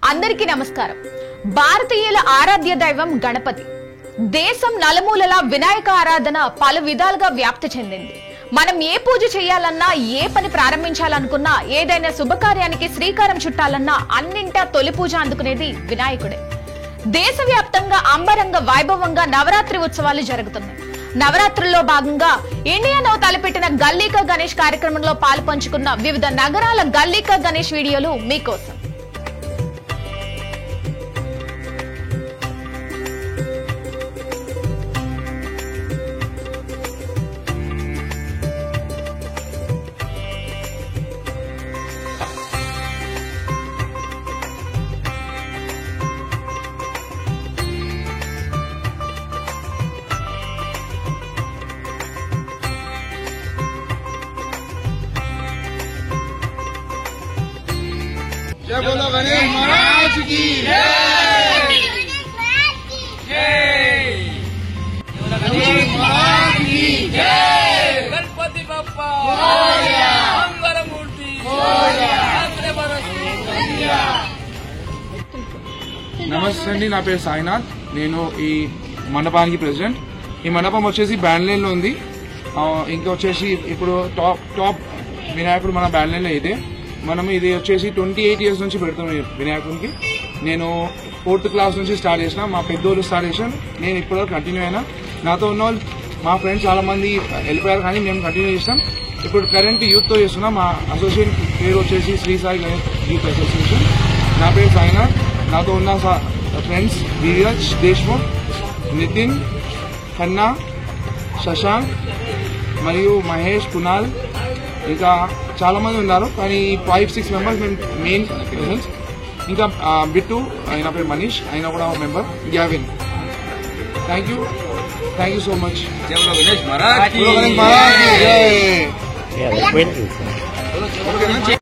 అందరికీ నమస్కారం. భారతీయుల ఆరాధ్య దైవం గణపతి. దేశం నలుమూలలా వినాయక ఆరాధన పలు విధాలుగా వ్యాప్తి చెందింది. మనం ఏ పూజ చేయాలన్నా, ఏ పని ప్రారంభించాలనుకున్నా, ఏదైనా శుభకార్యానికి శ్రీకారం చుట్టాలన్నా అన్నింటా తొలి పూజ అందుకునేది వినాయకుడే. దేశవ్యాప్తంగా అంబరంగ వైభవంగా నవరాత్రి ఉత్సవాలు జరుగుతున్నాయి. నవరాత్రుల్లో భాగంగా ఇండియా నౌ తలపెట్టిన గల్లీకా గణేష్ కార్యక్రమంలో పాలు పంచుకున్న వివిధ నగరాల గల్లీకా గణేష్ వీడియోలు మీకోసం. जय बोलो गणेश महाराज की जय। गणेश महाराज की जय। गणपति बप्पा मंगलमूर्ति నమస్తే అండి, నా పేరు సాయినాథ్. నేను ఈ మండపానికి ప్రెసిడెంట్. ఈ మండపం వచ్చేసి బ్యాండ్లైన్ లో ఉంది. ఇంకా వచ్చేసి ఇప్పుడు టాప్ వినాయకుడు మన బ్యాండ్లైన్ లో అయితే మనం ఇది వచ్చేసి 28 years నుంచి పెడుతున్నాం వినాయకుడికి. నేను 4th class నుంచి స్టార్ట్ చేసిన, మా పెద్దోళ్ళు స్టార్ట్ చేసాను, నేను ఇప్పటివరకు కంటిన్యూ అయినా. నాతో ఉన్న వాళ్ళు మా ఫ్రెండ్స్ చాలా మంది వెళ్ళిపోయారు, కానీ మేము కంటిన్యూ చేస్తాం. ఇప్పుడు కరెంట్ యూత్ తో చేస్తున్నాం. మా అసోసియేషన్ పేరు వచ్చేసి శ్రీ సాయి గణేష్ యూత్ అసోసియేషన్. నా పేరు సాయినాథ్. నాతో ఉన్న ఫ్రెండ్స్ ధీరజ్ దేశ్ముఖ్, నితిన్, ఖన్నా, శశాంక్ మరియు మహేష్, కునాల్, ఇంకా చాలా మంది ఉన్నారు. కానీ 5-6 members మేము మెయిన్ ప్రెసెన్స్. ఇంకా బిట్టు, ఆయన పేరు మనీష్, ఆయన కూడా member. Gavin. Thank you so much. Ganesh Maharaj की జై.